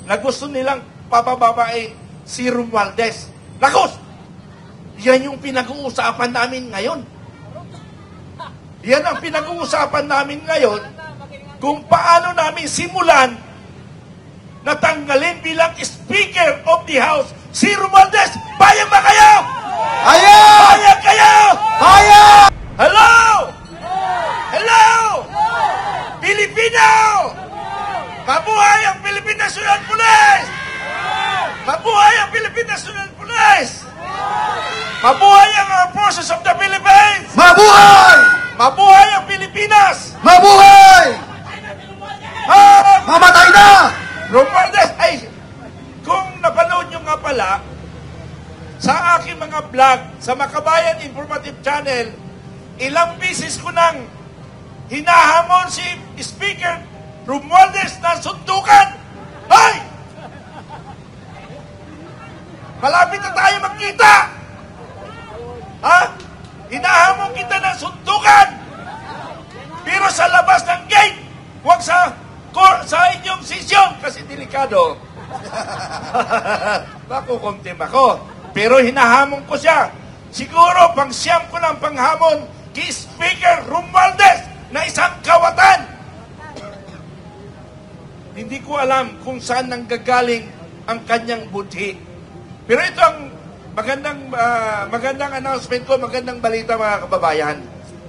na gusto nilang papababae si Romualdez. Nakos! Yan yung pinag-uusapan namin ngayon. Yan ang pinag-uusapan namin ngayon kung paano namin simulan na tanggalin bilang Speaker of the House si Romualdez. Bayang ba kayo? Hayag! Bayang kayo! Hayag! Hello! Hello! Pilipino! Mabuhay ang Philippine National Police! Mabuhay ang Philippine National Police! Mabuhay ang Armed Forces of the Philippines! Mabuhay! Mabuhay ang Pilipinas! Mabuhay! Mamatay na! Romualdez, ay, kung napanood nyo nga pala, sa aking mga vlog, sa Makabayan Informative Channel, ilang bisis ko nang hinahamon si Speaker Romualdez na suntukan. Ay! Malapit na tayo magkita! Ha? Hinahamon kita ng suntukan! Pero sa labas ng gate, huwag sa inyong sesyon kasi delikado. Makukontim ako. Pero hinahamon ko siya. Siguro pang-siyam ko ng panghamon kay Speaker Romualdez na isang kawatan. Hindi ko alam kung saan nanggagaling ang kanyang budhi. Pero ito ang magandang announcement ko, magandang balita mga kababayan.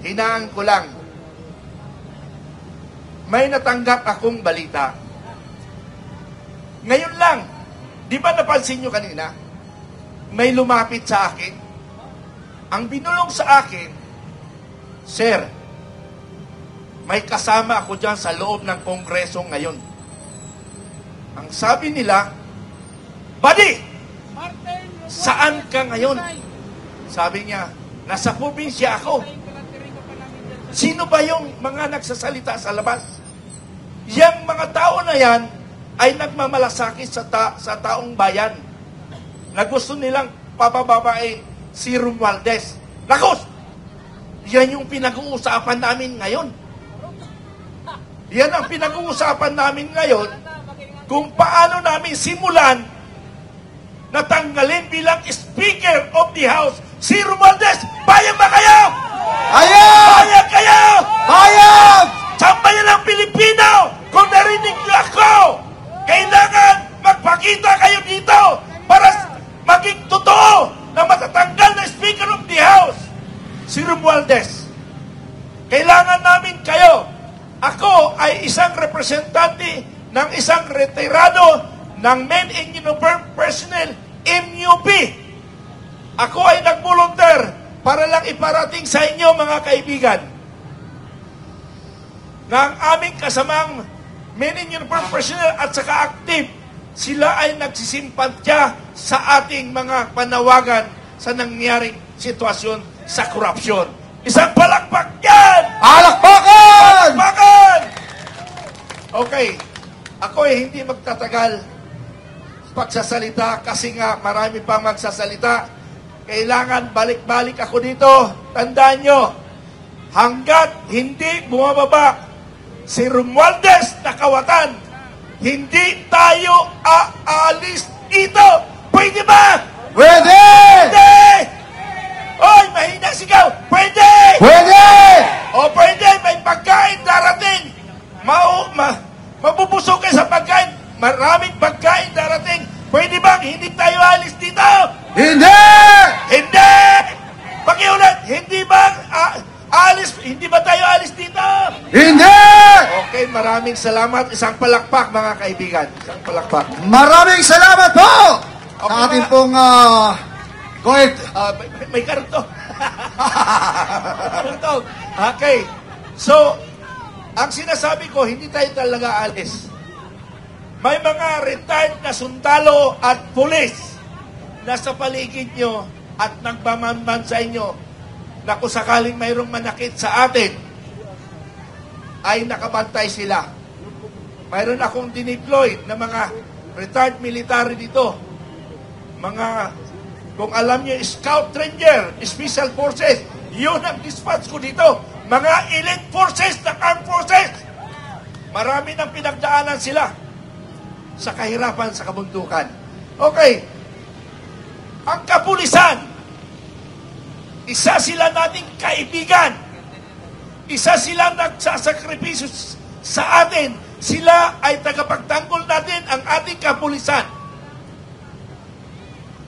Hinaan ko lang. May natanggap akong balita. Ngayon lang, di ba napansin nyo kanina? May lumapit sa akin. Ang binulong sa akin, Sir, may kasama ako dyan sa loob ng Kongreso ngayon. Ang sabi nila, Buddy, saan ka ngayon? Sabi niya, nasa probinsya ako. Sino ba yung mga nagsasalita sa labas? Yang mga tao na yan ay nagmamalasakit sa taong bayan na gusto nilang papababae si Romualdez. Nakos! Yan yung pinag-uusapan namin ngayon. Yan ang pinag-uusapan namin ngayon kung paano namin simulan na tanggalin bilang Speaker of the House si Romualdez. Bayang ba kayo? Hayag! Bayang kayo! Hayag! Sambayan ng Pilipino! Kung narinig niyo ako, kailangan magpakita kayo dito para maging totoo na matatanggal na Speaker of the House si Romualdez. Kailangan namin kayo. Ako ay isang representante ng isang retirado ng Men in Uniform Personnel, MUP. Ako ay nag-volunteer para lang iparating sa inyo, mga kaibigan, na ang aming kasamang Men in Uniform Personnel at saka active, sila ay nagsisimpatya sa ating mga panawagan sa nangyaring sitwasyon sa korupsyon. Isang palakpak yan! Palakpakan! Palakpakan! Okay. Ako ay hindi magtatagal pagsasalita kasi nga marami pang magsasalita. Kailangan balik-balik ako dito. Tandaan nyo, hanggat hindi bumababa si Romualdez na kawatan, hindi tayo aalis dito. Pwede ba? Pwede! Pwede! Oy, mahina sigaw! Pwede! Pwede! O pwede, may pagkain darating. Mabubusog kayo sa pagkain. Maraming pagkain darating. Pwede bang hindi tayo alis dito? Hindi! Hindi! Pakiulit, hindi bang hindi ba tayo alis dito? Hindi! Okay, maraming salamat. Isang palakpak, mga kaibigan. Isang palakpak. Maraming salamat po! Okay, Ang ating pong go ahead. May karto. Karto. Okay. So, ang sinasabi ko, hindi tayo talaga alis. May mga retired na sundalo at pulis na sa paligid nyo at nagbamanman sa inyo na kung sakaling mayroong manakit sa atin, ay nakabantay sila. Mayroon akong dineploy na mga retired military dito. Mga, kung alam nyo, Scout Ranger, Special Forces, yun ang dispatch ko dito. Mga elite forces ng armed forces. Marami nang pinagdaanan sila. sa kahirapan sa kabundukan. Okay. Ang kapulisan, isa sila nating kaibigan. Isa silang nagsasakripisyo sa atin. Sila ay tagapagtanggol natin ang ating kapulisan.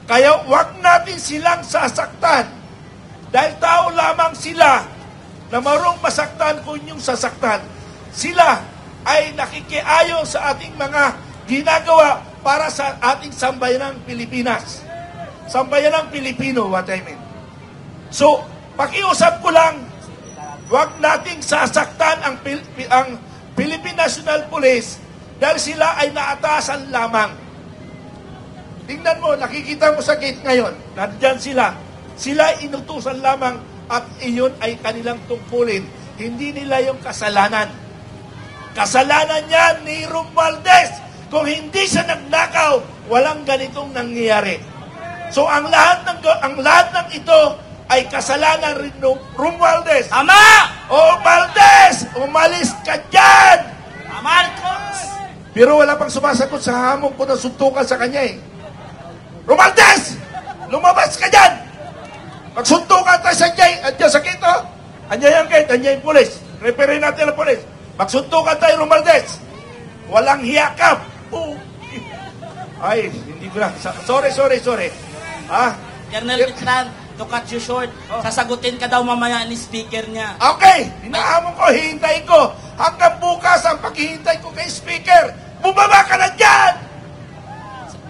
Kaya huwag natin silang sasaktan. Dahil tao lamang sila na marunong masaktan kung yung sasaktan. Sila ay nakikiayo sa ating mga ginagawa para sa ating sambayanang Pilipinas. Sambayanang Pilipino, what I mean. So, pakiusap ko lang, huwag nating sasaktan ang Philippine National Police dahil sila ay naatasan lamang. Tingnan mo, nakikita mo sa gate ngayon, nandyan sila. Sila ay inutusan lamang at iyon ay kanilang tungkulin. Hindi nila yung kasalanan. Kasalanan niya ni Romualdez. Kung hindi siya nagnakaw, walang ganitong nangyayari. So ang lahat ng ito ay kasalanan rin ng Romualdez. Ama! O Valdez, umalis ka dyan! Marcos! Pero wala pang sumasagot sa hamon ko na suntukan sa kanya eh. Romualdez! Lumabas ka dyan! Magsuntukan tayo sa Jay. Andiyan sa kito. Andiyan yung gate. Andiyan yung pulis. Referin natin ang pulis. Magsuntukan tayo, Romualdez. Walang hiyakap. Ay, hindi ko na. Sorry. Ah? Colonel Pitran, to cut you short, sasagutin ka daw mamaya ni speaker niya. Okay. Hinahamon ko, hihintayin ko. Hanggang bukas ang paghihintay ko kay speaker. Bumaba ka na dyan!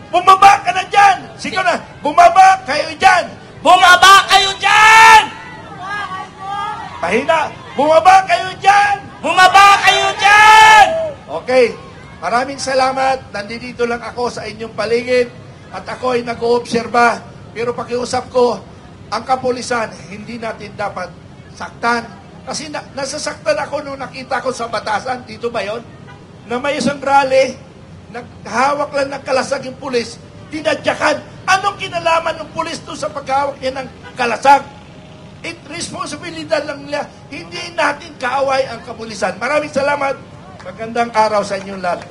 Bumaba ka na dyan! Sige na, bumaba kayo dyan! Bumaba kayo dyan! Pahina, bumaba kayo dyan! Bumaba kayo dyan! Okay, maraming salamat. Nandito lang ako sa inyong paligid at ako ay nag-oobserba. Pero pakiusap ko, ang kapulisan, hindi natin dapat saktan. Kasi nasasaktan ako nung nakita ko sa batasan, dito ba yun? Na may isang rally, naghawak lang ng kalasag yung pulis, dinadyakan. Anong kinalaman ng pulis doon sa paghawak niya ng kalasag? Responsibilidad lang nila. Hindi natin kaaway ang kapulisan. Maraming salamat. Magandang araw sa inyong lahat.